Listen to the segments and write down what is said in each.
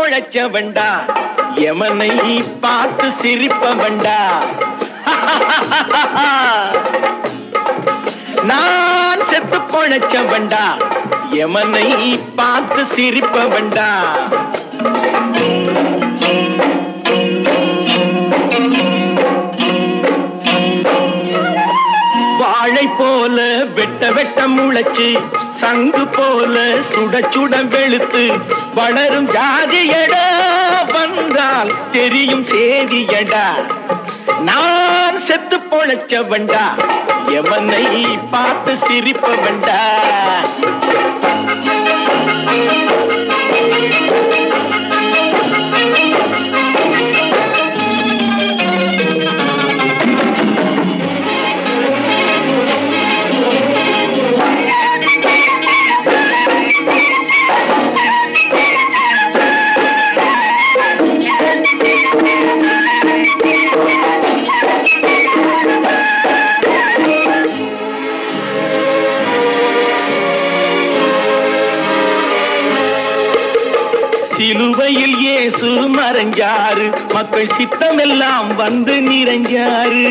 பொழைச்சவன்டா எமனை பார்த்து சிரிப்பவன்டா. நான் செத்து பொழைச்சவன்டா எமனை பார்த்து சிரிப்பவன்டா. வாழை போல வெட்ட வெட்ட முளைச்சு சங்கு போல சுட சுட வெளுத்து வளரும் ஜாதியடா வந்தால் தெரியும் சேதியடா. நான் செத்து பொழைச்சவன்டா எவனை பார்த்து சிரிப்பவன்டா. சிலுவையில் இயேசு மறைஞ்சாரு மக்கள் சித்தமெல்லாம் வந்து நிறைஞ்சாரு.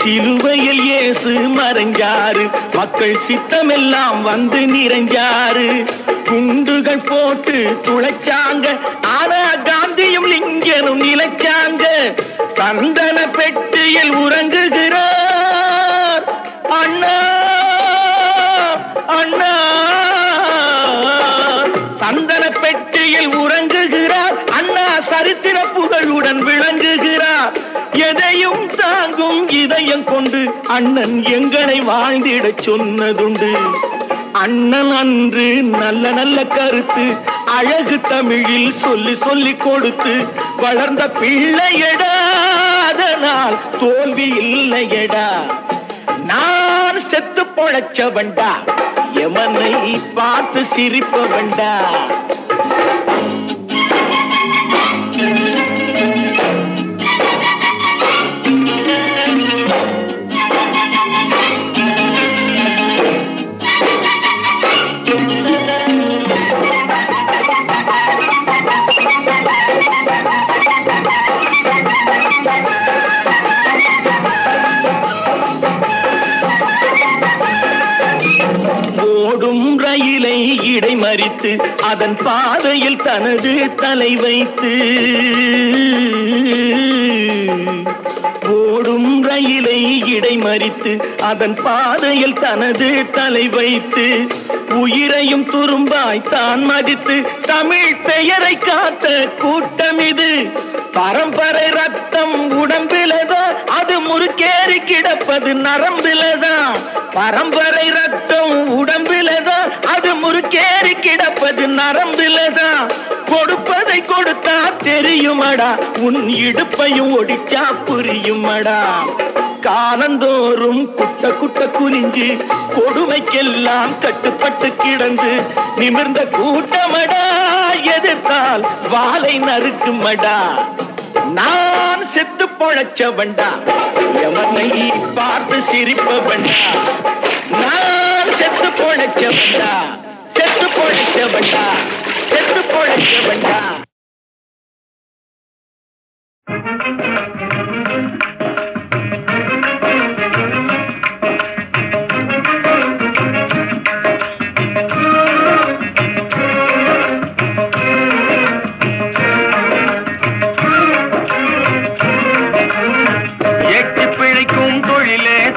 சிலுவையில் இயேசு மறைஞ்சாரு மக்கள் சித்தமெல்லாம் வந்து நிறைஞ்சாரு. குண்டுகள் போட்டு துளைச்சாங்க ஆனா காந்தியும் லிங்கனும் நிலைச்சாங்க. சந்தன பெட்டியில் உறங்குகிறார் அண்ணா அண்ணா. சந்தன பெட்டியில் உறங்குகிறார் அண்ணா சரித்திர புகழுடன் விளங்குகிறார். எதையும் தாங்கும் இதயம் கொண்டு அண்ணன் எங்களை வாழ்ந்திட சொன்னதுண்டு. அண்ணன் அன்று நல்ல நல்ல கருத்து அழகு தமிழில் சொல்லி சொல்லி கொடுத்து வளர்ந்த பிள்ளையடா அதனால் தோல்வி இல்லையடா. நான் செத்து பொழைச்சவன்டா எமனை பார்த்து சிரிப்பவன்டா. ஓடும் ரயிலை இடைமறித்து அதன் பாதையில் தனது தலை வைத்து. ஓடும் ரயிலை இடைமறித்து அதன் பாதையில் தனது தலை வைத்து உயிரையும் துரும்பாய் தான் மதித்து தமிழ் பெயரை காத்த கூட்டம் இது. பரம்பரை ரத்தம் உடம்பிலதான் அது முறுக்கேறி கிடப்பது நரம்பிலதான். பரம்பரை ரத்தம் உடம்பிலதான் அது முறுக்கேறி கிடப்பது நரம்பிலதான். கொடுப்பதை கொடுத்தா தெரியுமடா உன் இடுப்பையும் ஒடிச்சா புரியுமடா. காலந்தோறும் குட்ட குட்ட குனிஞ்சு கொடுமைக்கெல்லாம் கட்டுப்பட்டு கிடந்து நிமிர்ந்த கூட்டமடா எதிர்த்தால் வாளை நறுக்குமடா. நான் செத்து பொழைச்சவன்டா எவனை பார்த்து சிரிப்பவன்டா. நான் செத்து பொழைச்சவன்டா செத்து பொழைச்சவன்டா செத்து பொழைச்சவன்டா.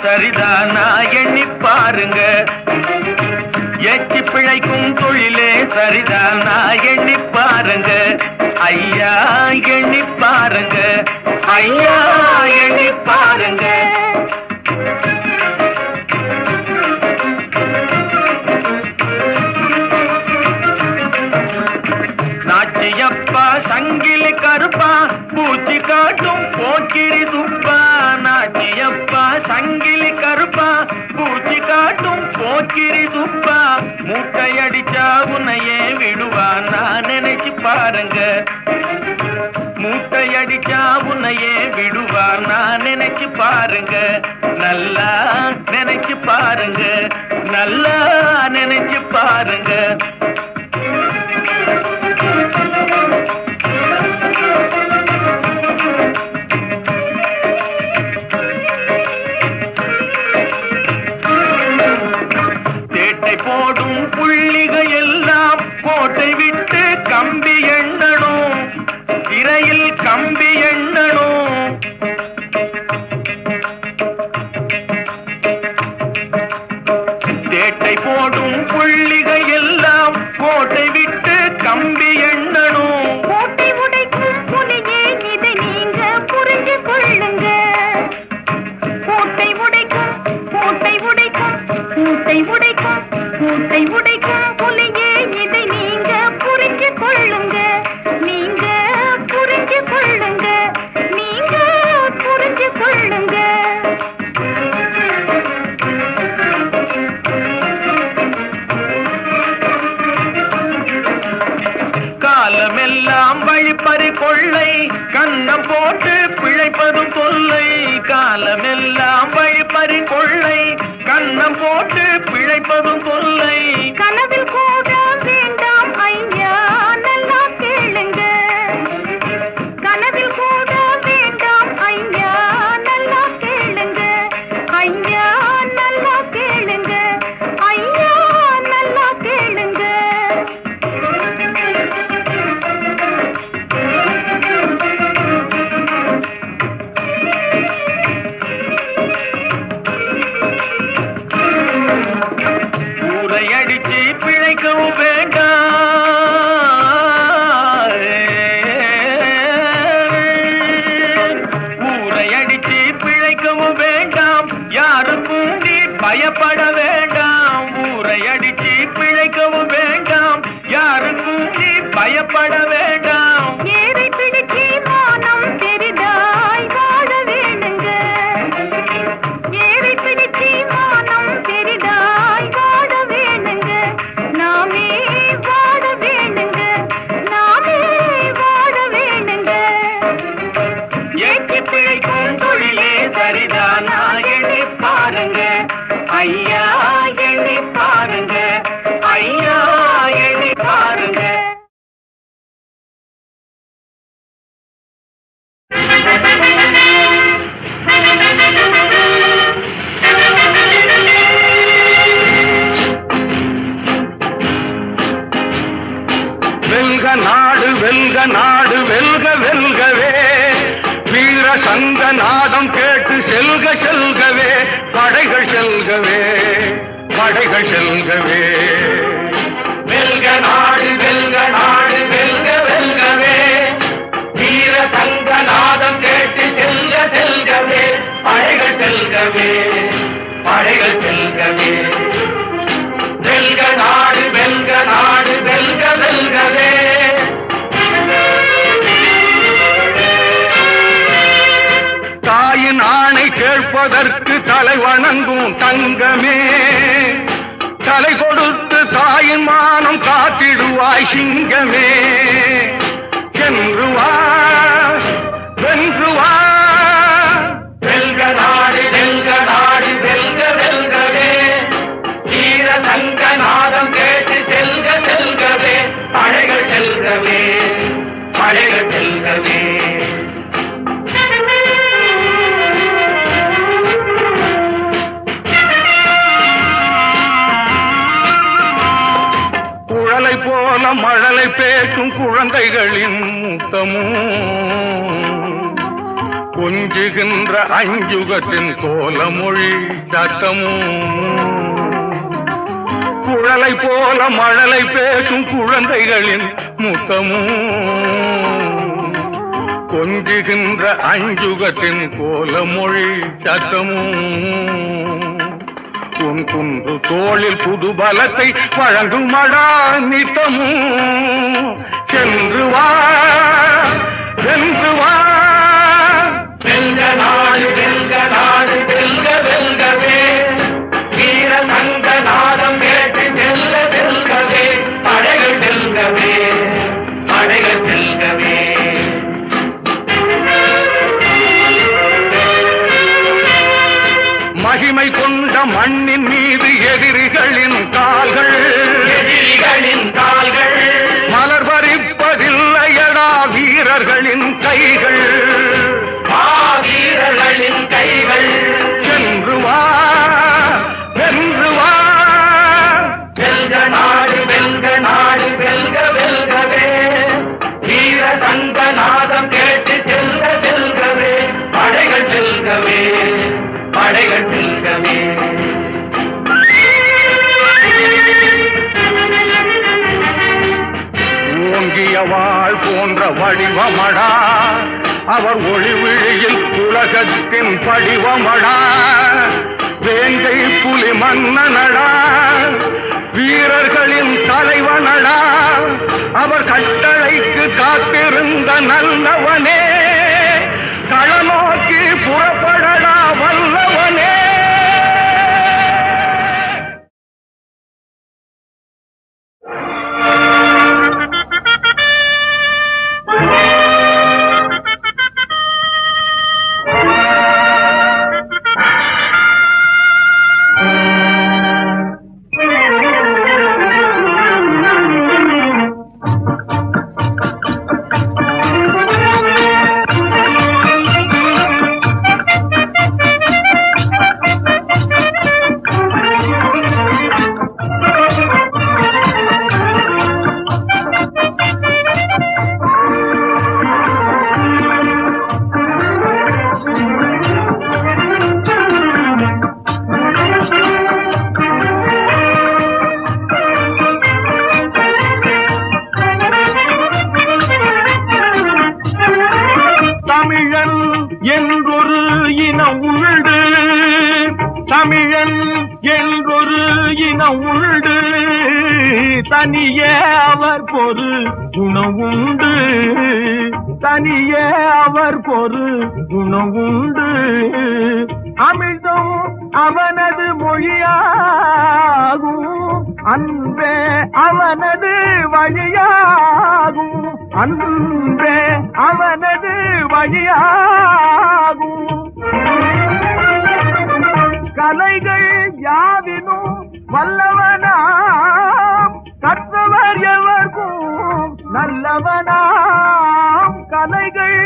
சரிதானா எண்ணி பாருங்க. எச்சி பிழைக்கும் தொழிலே சரிதானா எண்ணி பாருங்க. ஐயா எண்ணி பாருங்க ஐயா எண்ணி பாருங்க. நாட்டியப்பா சங்கிலி கருப்பா பூச்சி காட்டும் போக்கிரி துப்பா. நாட்டியப்பா சங்கிலி கருப்பா பூச்சி காட்டும் போக்கிரி துப்பா. மூட்டையடிச்சா உன்னையே விடுவான் நான் நினைச்சு பாருங்க. மூட்டையடிச்சா உன்னையே விடுவான் நான் நினைச்சு பாருங்க. நல்லா நினைச்சு பாருங்க நல்லா நினைச்சு பாருங்க. புள்ளிகள் எல்லாம் கோட்டை விட்டு கம்பி எண்ணணும், திரையில் கம்பி எண்ணணும். தேட்டை போடும் புள்ளிகள் எல்லாம் கோட்டை விட்டு கம்பி எண்ணணும். கோட்டை உடைக்கும் புலியே இதை நீங்க புரிஞ்சு கொள்ளுங்க. கோட்டை உடைக்கும் கோட்டை உடைக்கும் கோட்டை உடைக்கும் கோட்டை உடைக்கும் புலியே இதை நீங்க புரிஞ்சு கொள்ளுங்க. நீங்க புரிஞ்சு கொள்ளுங்க. நீங்க புரிஞ்சு கொள்ளுங்க. காலமெல்லாம் வழிப்பறி கொள்ளை, கண்ணம் போட்டு பிழைப்பதும் தொல்லை. காலமெல்லாம் வழிப்பறி கொள்ளை, கண்ணம் போட்டு பிழைப்பதும் தொல்லை. கனவில் கூட வேண்டாம் ஐயா நல்லா கேளுங்க. கனவில் கூட வேண்டாம் ஐயா நல்லா கேளுங்க. ஐயா நல்லா கேளுங்க. ஐயா நல்லா கேளுங்க. ஊரை அடிச்சு பிழைக்கவும் வேண்டாம், ஊரை அடிச்சு பிழைக்கவும் வேண்டாம், யாருக்கும் நீ பயப்பட வேண்டாம். ஊரை அடிச்சு பிழைக்கவும் வேண்டாம், யாருக்கும் நீ பயப்பட வேண்டாம். ஏரை பிடிச்சி மானம் பெரிதாய் வாழ வேணுங்க. ஏரை பிடிச்சி மானம் பெரிதாய் வாழ வேணுங்க. நாமே வாழ வேணுங்க. நாமே வாழ வேணுங்க. ஏற்றி பிழைக்கும் தொழிலே சரிதானா எண்ணி பாருங்க ஐயா, எண்ணி பாருங்க ஐயா, எண்ணி பாருங்க. வெல்க நாடு வெல்க நாடு வெல்க வெல்கவே, வீர சங்க நாதம் கேட்டு செல்க செல்கவே, படைகள் செல்கவே படைகள் செல்கவே. வெல்க நாடு வெல்க நாடு வெல்க வெல்கவே, வீர சங்க நாதம் கேட்டு செல்க செல்கவே, படைகள் செல்கவே படைகள் செல்கவே. வெல்க நாடு வெல்க நாடு வெல்க வெல்கவே. தாயின் ஆணை கேட்பதற்கு தலை வணங்கும் தங்கமே, தலை கொடுத்து தாயின் மானம் காத்திடுவாய் சிங்கமே. சென்று வா வென்று வா. வெல்க நாடு வெல்க நாடு வெல்க வெல்கவே, வீர சங்க நாதம் கேட்டு செல்க செல்கவே, படைகள் செல்கவே படைகள் செல்கவே. குழலை போல மழலை பேசும் குழந்தைகளின் முத்தமும், கொஞ்சுகின்ற அஞ்சுகத்தின் கோலமொழி சத்தமும். குழலை போல மழலை பேசும் குழந்தைகளின் முத்தமும், கொஞ்சுகின்ற அஞ்சுகத்தின் கோலமொழி சத்தமும். உன் குன்று தோளில் புது பலத்தை வழங்குமடா நித்தமும். சென்று வா வென்று வா. வெல்க நாடு வெல்க நாடு வெல்க வெல்கவே, வீர சங்க நாதம் கேட்டு செல்க செல்கவே, படைகள் செல்கவே படைகள் செல்கவே. மகிமை கொண்ட மண்ணின் மீது எதிரிகளின் கால்கள், எதிரிகளின் கால்கள் மலர் பறிப்பதில்லையடா வீரர்களின் கைகள். வீரர்களின் கைகள். சென்று வா வென்று வா. வெல்க நாடு வடிவமடா, அவர் ஒளி விழியில் உலகத்தின் படிவமடா. வேங்கை புலி மன்னனடா, வீரர்களின் தலைவனடா, அவர் கட்டளைக்கு காத்திருந்த நல்லவனே. களநோக்கி புறப்படடா வல்லவனே. தனியே அவர் பொரு குணவுண்டு, தனியே அவர் பொரு குணவுண்டு. அமிழ்தும் அவனது மொழியாகும், அன்பே அவனது வழியாகும், அன்பே அவனது வழியாகும். கலைகள் யாவினும் வல்லவனாம், கற்றவர் எவர்க்கும் நல்லவனாம். கலைகள்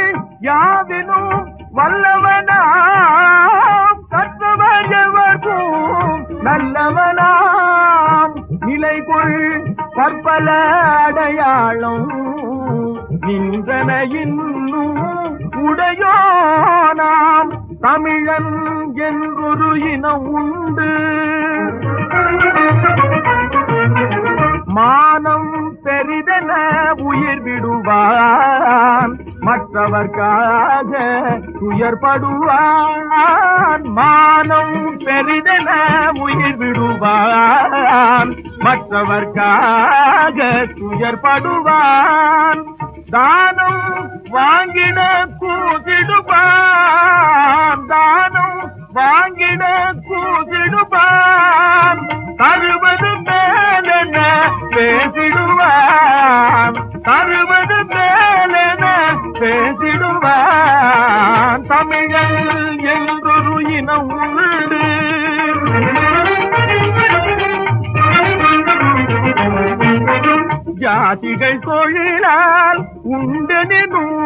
யாவினும் வல்லவனாம், கற்றவர் எவர்க்கும் நல்லவனாம். நிலைகொள் பற்பல அடையாளம் நின்றன இன்னும் உடையோனாம். தமிழன் என்றொரு இனம் உண்டு, மானம் பெரிதென உயிர் விடுவான், மற்றவர்க்காக துயர்படுவான். மானம் பெரிதென உயிர் விடுவான், மற்றவர்க்காக துயர்படுவான். தானம் வாங்கிட கூதிடுவான், தானம் வாங்கிட கூதிடுவான். தருவது மேலென பேசிடுவான், தருவது மேலென பேசிடுவான். தமிழன் என்றொரு இனம் உண்டு, ஜாதிகள் தொழிலால் உண்டெனும்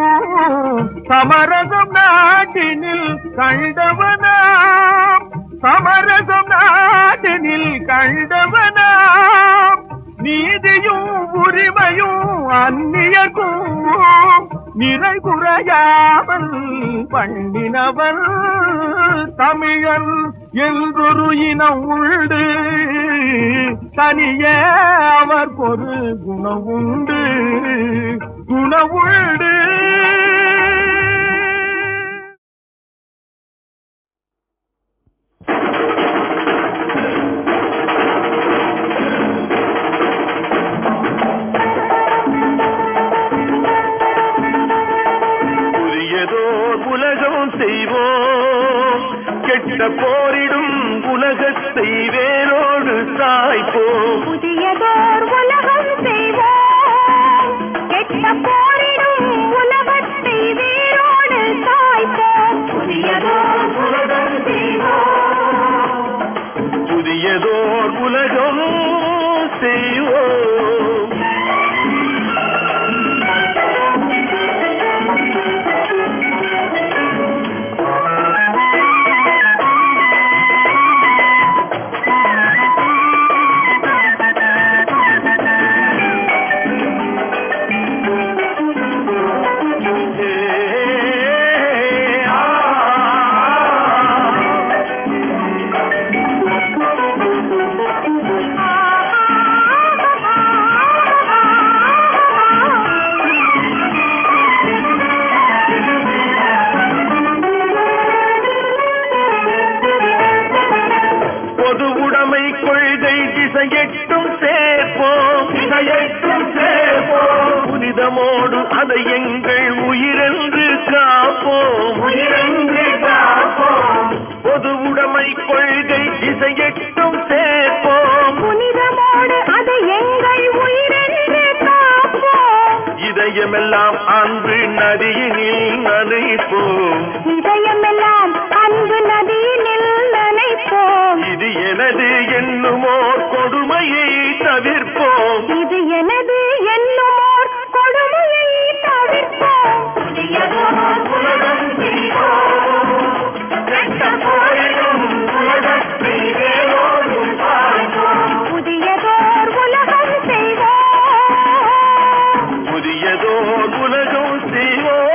சமரசம் நாட்டினில் கண்டவனாம், சமரசம் நாட்டினில் கண்டவனாம். நீதியும் உரிமையும் அந்நியர்க்கும் நிறை குறையாமல் பண்ணினவன். தமிழன் என்றொரு இனம் உண்டு, தனியே அவர் பொரு குணவுண்டு, குணவுண்டு. செய்வோம், கெட்ட போரிடும் உலகத்தை வேரோடு சாய்ப்போம். புதியதோர் உலகம் செய்வோம், கெட்ட போரிடும் உலகத்தை வேரோடு சாய்ப்போம். புதியதோர் உலகம் செய்வோம், புதியதோர் உலகம் செய்வோம். ஆ திசையெட்டும் சேர்ப்போம் புனிதமோடு அதை எங்கள் உயிரென்று காப்போம் பொது உடைமை கொள்கை திசையெட்டும் சேர்ப்போம் புனிதமோடு அதை எங்கள் உயிரென்று காப்போம் இதயமெல்லாம் அன்பு நதியினில் நனைப்போம் இதயமெல்லாம் அன்பு நதியினில் நனைப்போம் இது எனது என்னுமோர் கொடுமையை தவிர்ப்போம் இது எனது என்னுமோர் கொடுமையை தவிர்ப்போம் புதியதோர் உலகம் செய்வோம் புதியதோர் உலகம் செய்வோம்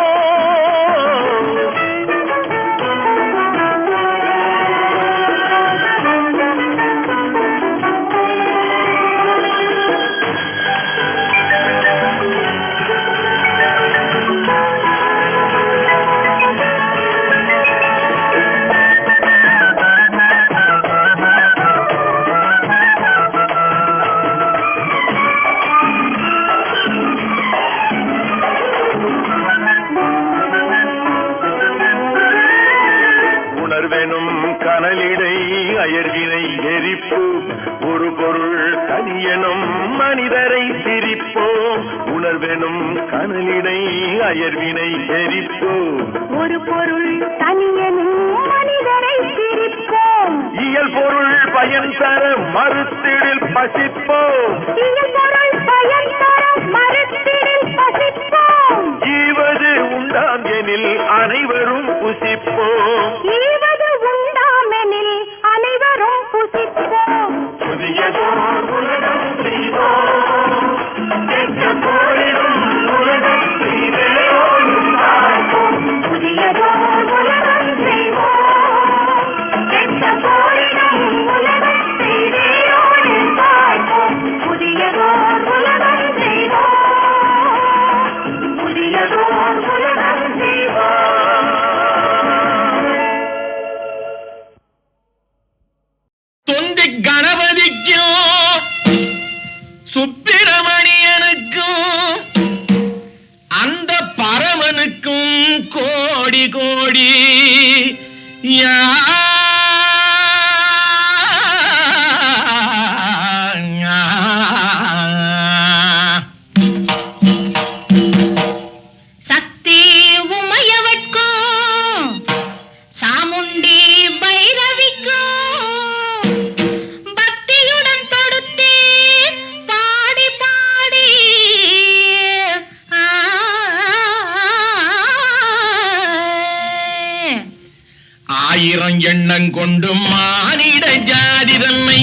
உணர்வெனும் கனலிடை அயர்வினை எரிப்போம் ஒரு பொருள் தனியனும் மனிதரை சிரிப்போம் உணர்வெனும் கனலிடை அயர்வினை எரிப்போம் ஒரு பொருள் தனியனும் மனிதரை சிரிப்போம் இயல் பொருள் பயன் தர மறுத்திடில் பசிப்போம் இயல் பொருள் பயன் தர மறுத்திடில் பசிப்போம் ஈவது உண்டாம் எனில் அனைவரும் புசிப்போம் ஈவது உண்டாமெனில் அனைவரும் புசிப்போம் புதியதோர் உலகம் செய்வோம் புதியதோர் உலகம் செய்வோம் உலகம் செய்வோம் புதியதோர் உலகம் செய்வோம் புதியதோர் உலகம் செய்வோம் தொந்தி கணபதிக்கும் சுப்பிரமணியனுக்கும் அந்த பரமனுக்கும் கோடி கோடி சக்தி உமையவட்கும் சாமுண்டி பைரவிக்கும் பக்தியுடன் தொடுத்தே பாடி பாடி ஆயிரம் எண்ணம் கொண்டு மானிட ஜாதி தன்னை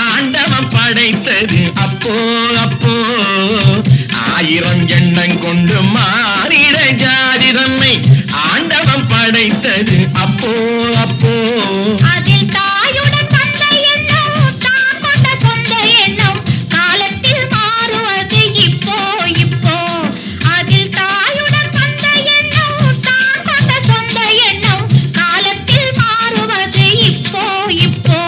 ஆண்டவன் படைத்தது அப்போ அப்போ ஆயிரம் எண்ணம் கொண்டு மானிட ஜாதி தன்னை ஆண்டவன் படைத்தது அப்போ அப்போ அதில் தாயுடன் வந்த எண்ணம் தான் கொண்ட சொந்த எண்ணம் காலத்தில் மாறுவது இப்போ இப்போ அதில் தாயுடன் வந்த எண்ணம் தான் கொண்ட சொந்த எண்ணம் காலத்தில் மாறுவது இப்போ இப்போ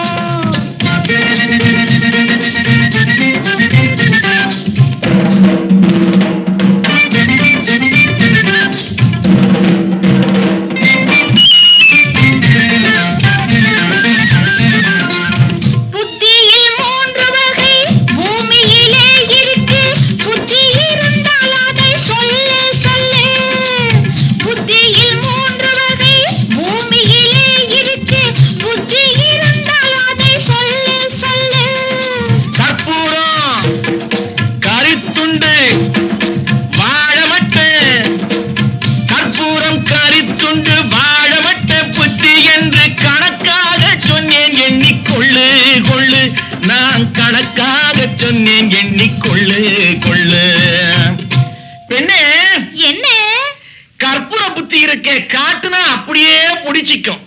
புத்தியில் மூன்று வகை பூமியிலே இருக்கு புத்தி இருந்தால் அதை சொல்லு சொல்லு புத்தியில் மூன்று வகை பூமியிலே இருக்கு புத்தி இருந்தால் அதை சொல்லு சொல்லு கற்பூரம் கரித்துண்டு வாழமட்ட கற்பூரம் கரித்துண்டு வாழமட்ட புத்தி என்று கணக்காக சொன்னேன் எண்ணிக்கொள்ளு கொள்ளு நான் கணக்காக சொன்னேன் எண்ணிக்கொள்ளு கொள்ளு பெண்ணே என்ன கற்பூர புத்தி இருக்க காட்டுனா அப்படியே பிடிச்சிக்கும்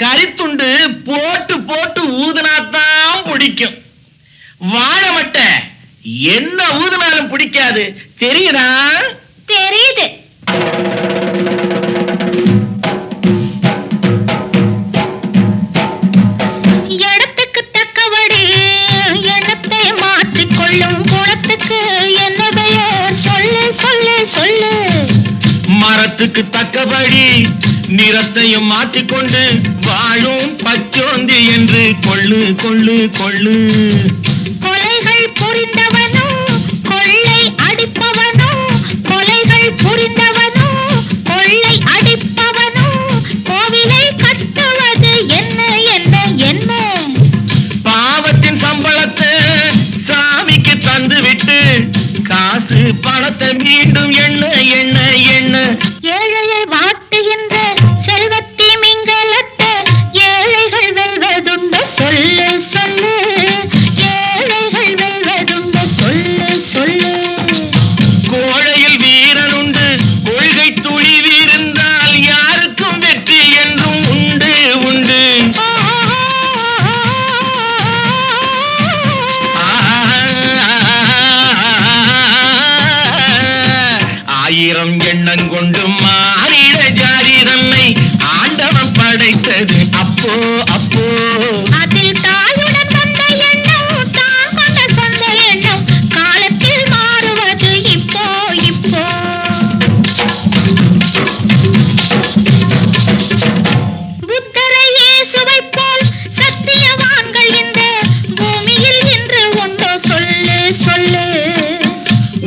கரித்துண்டு போட்டு போட்டு ஊதுனாத்தான் பிடிக்கும் வாழமட்ட என்ன ஊதுனாலும் பிடிக்காது தெரியுதா தெரியுது இடத்துக்கு தக்கபடி காலத்துக்கு தக்கபடி நிறத்தையும் மாற்றிக்கொண்டு வாழும் பச்சோந்தி என்று கொள்ளு கொள்ளு கொள்ளு. கொலைகள் புரிந்தவனோ கொள்ளை அடிப்பவனோ, கொலைகள் புரிந்தவனோ கொள்ளை அடிப்பவனோ, கோவிலை கட்டுவது என்ன என்ன என்ன? பாவத்தின் சம்பளத்தை சாமிக்கு தந்துவிட்டு காசு பணத்தை மீண்டும் எண்ண எண்ண எண்ண. ஏழையை வாட்டுகின்ற செல்வத்தி மிங்கலட்ட ஏழைகள் வெல்வதுண்டு சொல்லு சொல்லு, ஏழைகள் வெல்வதுண்டு சொல்லு சொல்லு. கோழையில் வீரன் உண்டு, கொள்கை துணிவிருந்தால் யாருக்கும் வெற்றி என்றும் உண்டு உண்டு. ஆயிரம் எண்ணம் கொண்டு மாறிட ஜாதி தன்னை ஆண்டவன் படைத்தது அப்போ அப்போ. அதில் தாயுடன் வந்த எண்ணம் தான் கொண்ட சொந்த எண்ணம் காலத்தில் மாறுவது இப்போ இப்போ. புத்தரை இயேசுவை போல் சத்தியவான்கள் இந்த பூமியில் இன்று உண்டோ சொல்லு சொல்லு.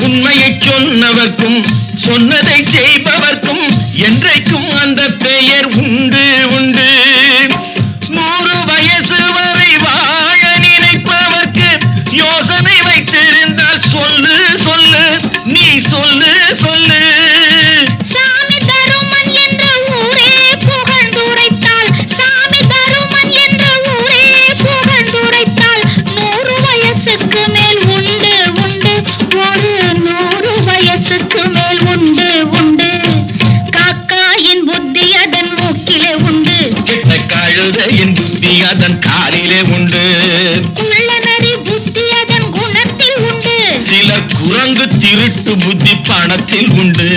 உண்மையை சொன்னவர்க்கும் சொன்னதை செய்பவர்க்கும் என்றைக்கும் அந்த பெயர் உண்டு உண்டு. 100 வயசு வரை வாழ நினைப்பவர்க்கு யோசனை வைத்திருந்தால் சொல்லு சொல்லு, நீ சொல்லு சொல்லு. சாமி தருமன் என்ற ஊரே புகழ்ந்துரைத்தால், சாமி தருமன் என்ற ஊரே புகழ்ந்துரைத்தால் 100 வயசுக்கு மேல் உண்டு உண்டு, ஒரு 100 வயசுக்கு மேல் உண்டு உண்டு. காக்காயின் புத்தி அதன் மூக்கிலே உண்டு, கெட்ட கழுதையின் புத்தி அதன் காலிலே உண்டு. குள்ளநரி புத்தி அதன் குணத்தில் உண்டு, சில குரங்கு திருட்டு புத்தி பணத்தில் உண்டு.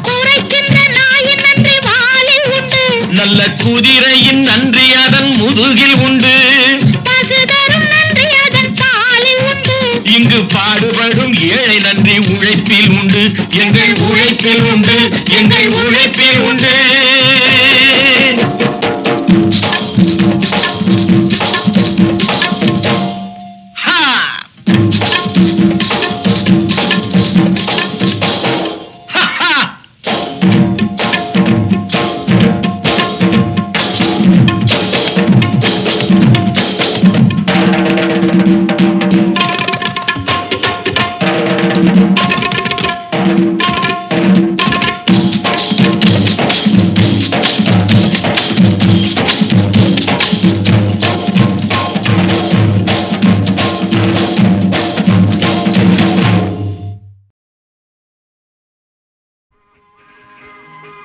குறைக்கின்ற நாயின் நன்றி வாலில் உண்டு, நல்ல குதிரையின் நன்றி அதன் முதுகில் உண்டு. பசு தரும் நன்றி அதன் பாலில் உண்டு. இங்கு பாடுபடும் ஏழை நன்றி உழைப்பில் உண்டு, எங்கள் உழைப்பில் உண்டு, எங்கள் உழைப்பில் உண்டு. ஹா! ஹா, ஹா!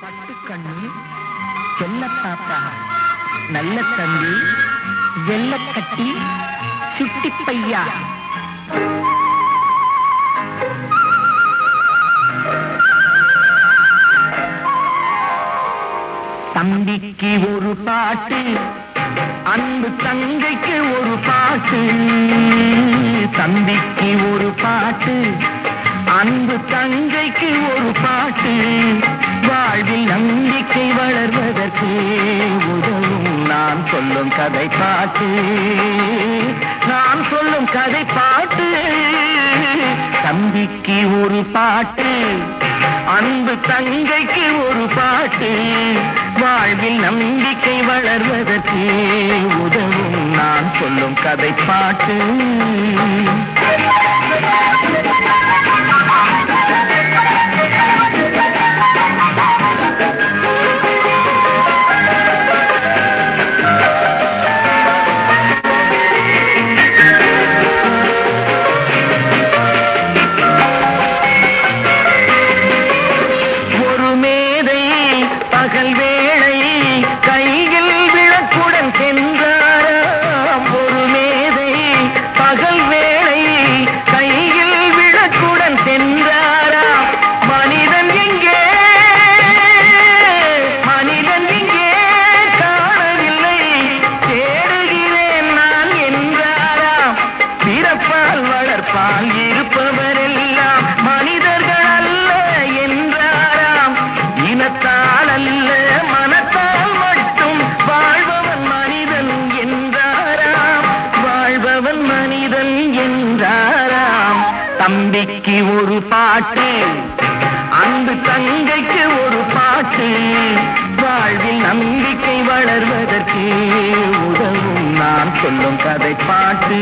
பட்டுக்கண்ணு, செல்லத்தாத்தா, நல்ல தம்பி, வெள்ளக்கட்டி, சுட்டிப்பையா. தம்பிக்கு ஒரு பாட்டு, அன்பு தங்கைக்கு ஒரு பாட்டு. தம்பிக்கு ஒரு பாட்டு, அன்பு தங்கைக்கு ஒரு பாட்டு. வாழ்வில் நம்பிக்கை வளர்வதற்கு உதவும் நான் சொல்லும் கதை பாட்டு, நான் சொல்லும் கதை பாட்டு. தம்பிக்கு ஒரு பாட்டு, அன்பு தங்கைக்கு ஒரு பாட்டு. வாழ்வில் நம்பிக்கை வளர்வதற்கு உதவும் நான் சொல்லும் கதை பாட்டு. பகல் வேளை கையில் விளக்குடன் சென்றாராம். ஒரு மேதை பகல் வேளை கையில் விளக்கு தம்பிக்கு ஒரு பாட்டு, அன்பு தங்கைக்கு ஒரு பாட்டு, வாழ்வில் நம்பிக்கை வளர்வதற்கு உதவும் நான் சொல்லும் கதை பாட்டு.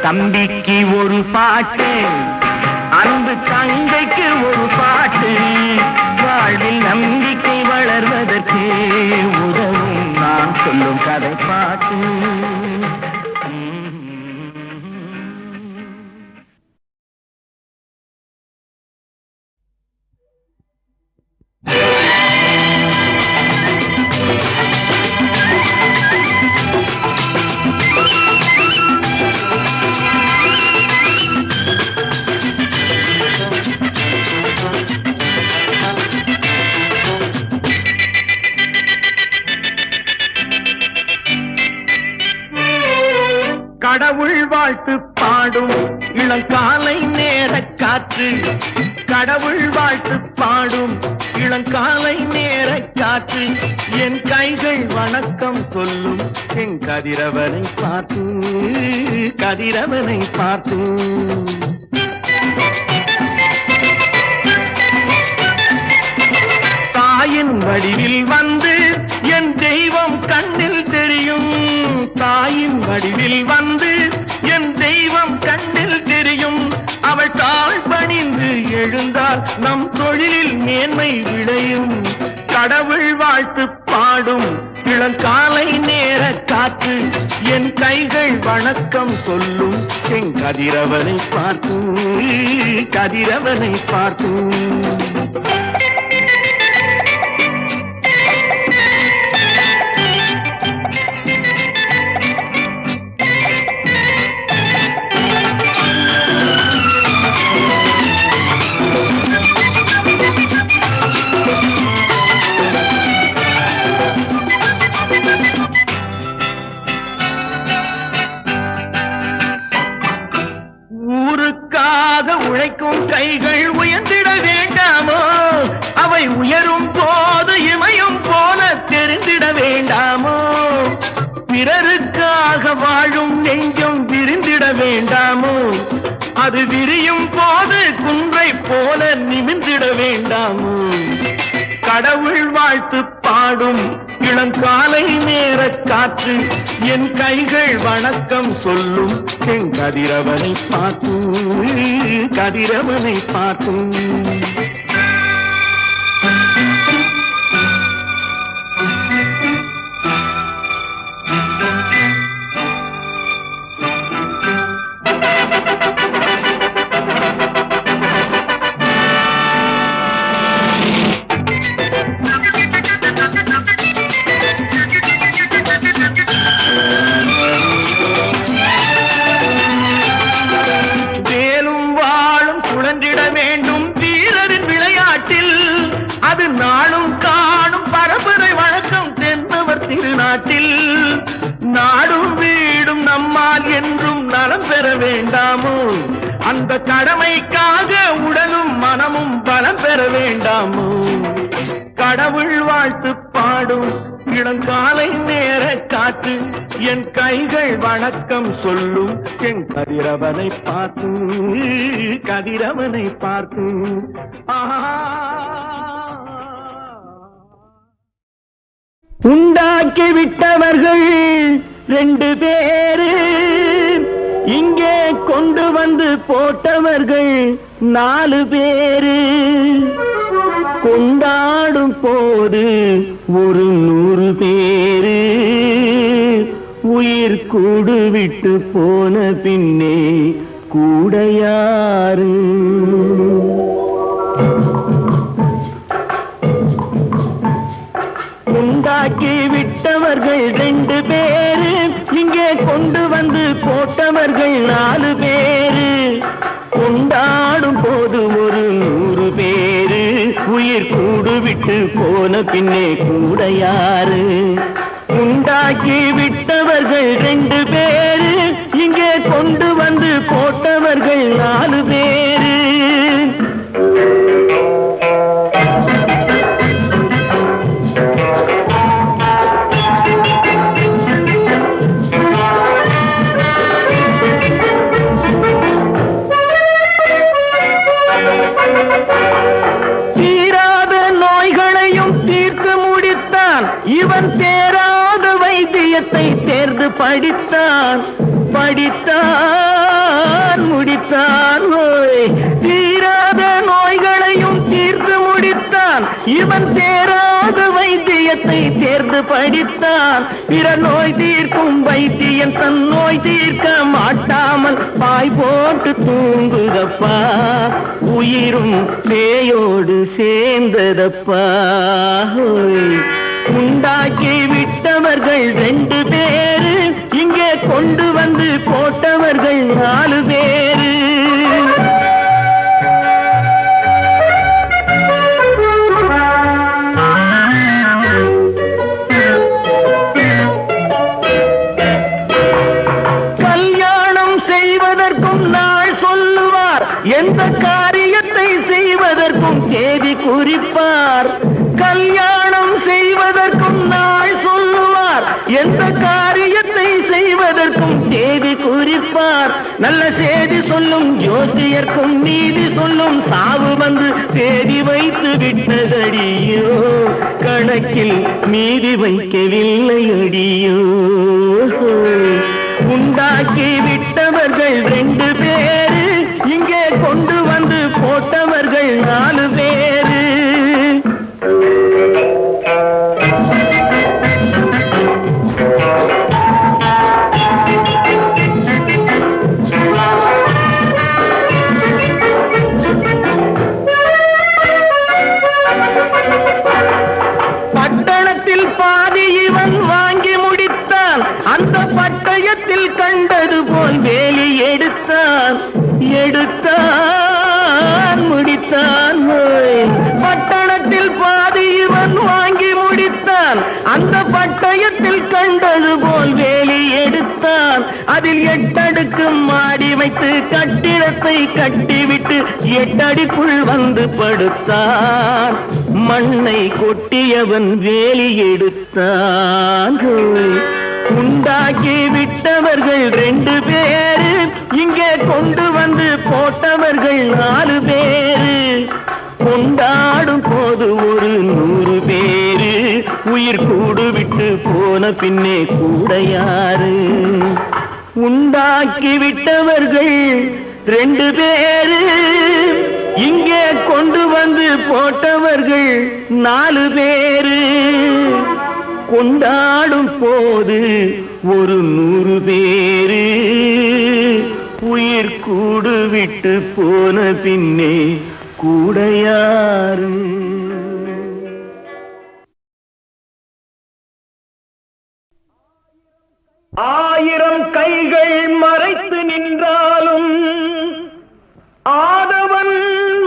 தம்பிக்கு ஒரு பாட்டு, அன்பு தங்கைக்கு ஒரு பாட்டு, வாழ்வில் நம்பிக்கை வளர்வதற்கு உதவும் நான் சொல்லும் கதை பாட்டு. கடவுள் வாழ்த்து பாடும் இளங்காலை நேர காற்று, கடவுள் வாழ்த்து பாடும் இளங்காலை நேர காற்று, என் கைகள் வணக்கம் சொல்லும் என் கதிரவனை பார்த்து, கதிரவனை பார்த்து. தாயின் வடிவில் வந்து என் தெய்வம் கண்ணில் தெரியும், தாயின் வடிவில் வந்து என் தெய்வம் கண்ணில் தெரியும். அவள் தாழ் பணிந்து எழுந்தால் நம் தொழிலில் மேன்மை விளையும். கடவுள் வாழ்த்து பாடும் இளங்காலை நேர காற்று, என் கைகள் வணக்கம் சொல்லும் என் கதிரவனை பார்த்து, கதிரவனை பார்த்து. உழைக்கும் கைகள் உயர்ந்திட வேண்டாமோ, அவை உயரும் போது இமையும் போல தெரிந்திட வேண்டாமோ, பிறருக்காக வாழும் நெஞ்சம் விரிந்திட வேண்டாமோ, அது விரியும் போது குன்றை போல நிமிர்ந்திட வேண்டாமோ. கடவுள் வாழ்த்து பாடும் இளங்காலை நேர காற்று, என் கைகள் வணக்கம் சொல்லும் என் கதிரவனை பார்த்து, கதிரவனை பார்த்து. நாடும் வீடும் நம்மால் என்றும் நலம் பெற வேண்டாமோ, அந்த கடமைக்காக உடலும் மனமும் பலம் பெற வேண்டாமோ. கடவுள் வாழ்த்து பாடும் இளங்காலை நேர காற்று, என் கைகள் வணக்கம் சொல்லும் என் கதிரவனை பார்த்து, கதிரவனை பார்த்து. உண்டாக்கி விட்டவர்கள் 2 பேரு, இங்கே கொண்டு வந்து போட்டவர்கள் 4 பேரு. கொண்டாடும் போது ஒரு 100 பேரு, உயிர் கூடு விட்டு போன பின்னே கூட யாரு? உண்டாக்கி விட்டவர்கள் 2 பேரு, இங்கே கொண்டு வந்து போட்டவர்கள் 4 பேரு. கொண்டாடும் போது ஒரு 100 பேரு, உயிர் கூடு விட்டு போன பின்னே கூட யாரு? உண்டாக்கி விட்டவர்கள் 2 பேரு, இங்கே கொண்டு வந்து போட்டவர்கள் 4 பேரு. தீராத நோய்களையும் தீர்த்து முடித்தான் இவன், தேராத வைத்தியத்தை தேர்ந்து படித்தான். முடித்தான். தீராத நோய்களையும் தீர்த்து முடித்தான் இவன், தேராத வைத்தியத்தை தேர்ந்து படித்தான். பிற நோய் தீர்க்கும் வைத்தியன் தன் நோய் தீர்க்க மாட்டாமல் பாய் போட்டு தூங்குதப்பா, உயிரும் பேயோடு சேர்ந்ததப்பா. உண்டாக்கி விட்டவர்கள் 2 பேரு, இங்கே கொண்டு வந்து போட்டவர்கள் 4 பேரு. கல்யாணம் செய்வதற்கும் நாள் சொல்லுவார், எந்த காரியத்தை செய்வதற்கும் தேதி குறிப்பார். கல்யாணம் செய்வதற்கும் நாள் சொல்லுவார், எந்த காரியத்தை செய்வதற்கும் தேதி குறிப்பார். நல்ல செய்தி சொல்லும் ஜோசியர்க்கும் நீதி சொல்லும் சாவு வந்து தேதி வைத்து விட்டதடியோ, கணக்கில் மீதி வைக்கவில்லை அடியோ. உண்டாக்கி விட்டவர்கள் 2 பேரு, இங்கே கொண்டு வந்து போட்டவர்கள் 4 பேரு. பட்டணத்தில் பாதி இவன் வாங்கி முடித்தான், அந்த பட்டயத்தில் கண்டது போல் வேலி எடுத்தான். முடித்தான். பட்டணத்தில் பாதி இவன் வாங்கி முடித்தான், அந்த பட்டயத்தில் கண்டது போல் வேலி எடுத்தான். அதில் 8 அடுக்கு மாடி வைத்து கட்டிடத்தை கட்டிவிட்டு 8 அடிக்குள் வந்து படுத்தான். மண்ணை கொட்டியவன் வேலி எடுத்தான். உண்டாக்கி விட்டவர்கள் 2 பேரு, இங்கே கொண்டு வந்து போட்டவர்கள் 4 பேரு. கொண்டாடும் போது ஒரு 100 பேரு, உயிர் கூடு விட்டு போன பின்னே கூட யாரு? உண்டாக்கி விட்டவர்கள் 2 பேரு, இங்கே கொண்டு வந்து போட்டவர்கள் 4 பேரு. கொண்டாடும் போது ஒரு 100 பேரு, உயிர் கூடு விட்டு போன பின்னே கூட யாரு? ஆயிரம் கைகள் மறைத்து நின்றாலும் ஆதவன்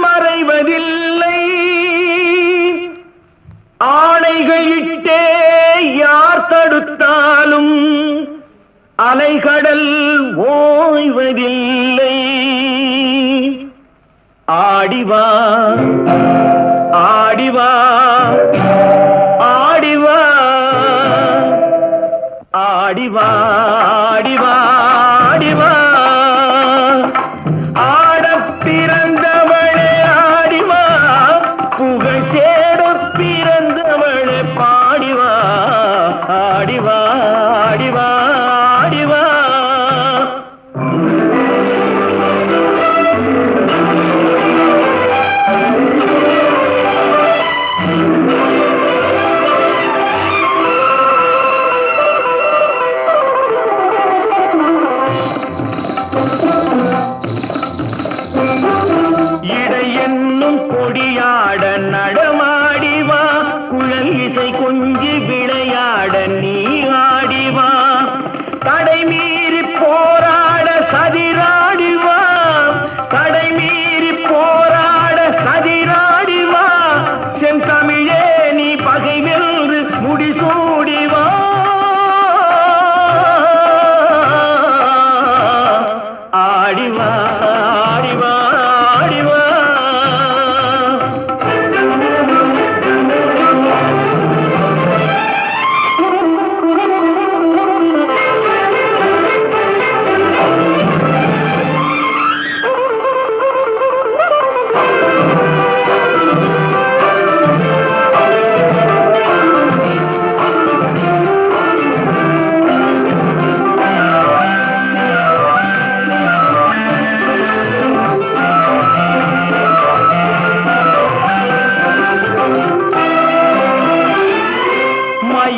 மறைவதில்லை. ஆணைகளிட்டே யார் தடுத்தாலும் அலைகடல் ஓய்வதில்லை. ஆடிவா ஆடிவா ஆடிவா ஆடிவா ஆடிவா ஆடிவா, ஆடப் பிறந்தவளே ஆடிவா, புகழ் சேடப் பிறந்தவளே பாடிவா. நடமாடிவா குழல் இசை கொஞ்சி விளையாட நீ ஆடிவா தடை மீறி போராட சதிராடிவா தடை மீறி போராட சதிராடிவா செந்தமிழே நீ பகை வென்று முடிசூடிவா ஆடிவா ஆடிவா ஆடிவா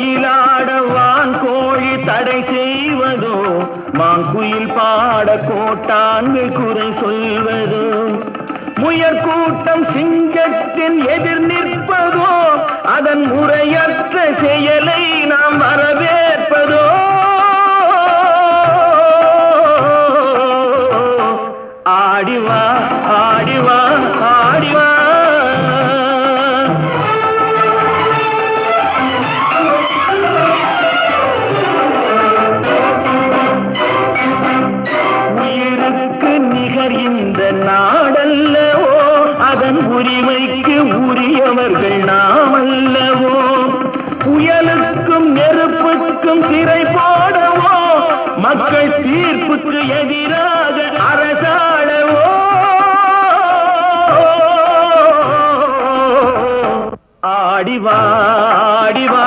மயிலாடவான் கோழி தடை செய்வதோ மாங்குயில் பாட கோட்டான்கள் குறை சொல்வதோ முயற்கூட்டம் சிங்கத்தின் எதிர் நிற்பதோ அதன் முறையற்ற செயலை நாம் வரவேற்பதோ ஆடிவா ஆடிவா ஆடிவா உயிருக்கு நிகர் இந்த நாடல்லவோ அதன் உரிமைக்கு உரியவர்கள் நாம் அல்லவோ புயலுக்கும் நெருப்புக்கும் திரை போடவோ மக்கள் தீர்ப்புக்கு எதிராக அரசாடவோ ஆடிவா ஆடிவா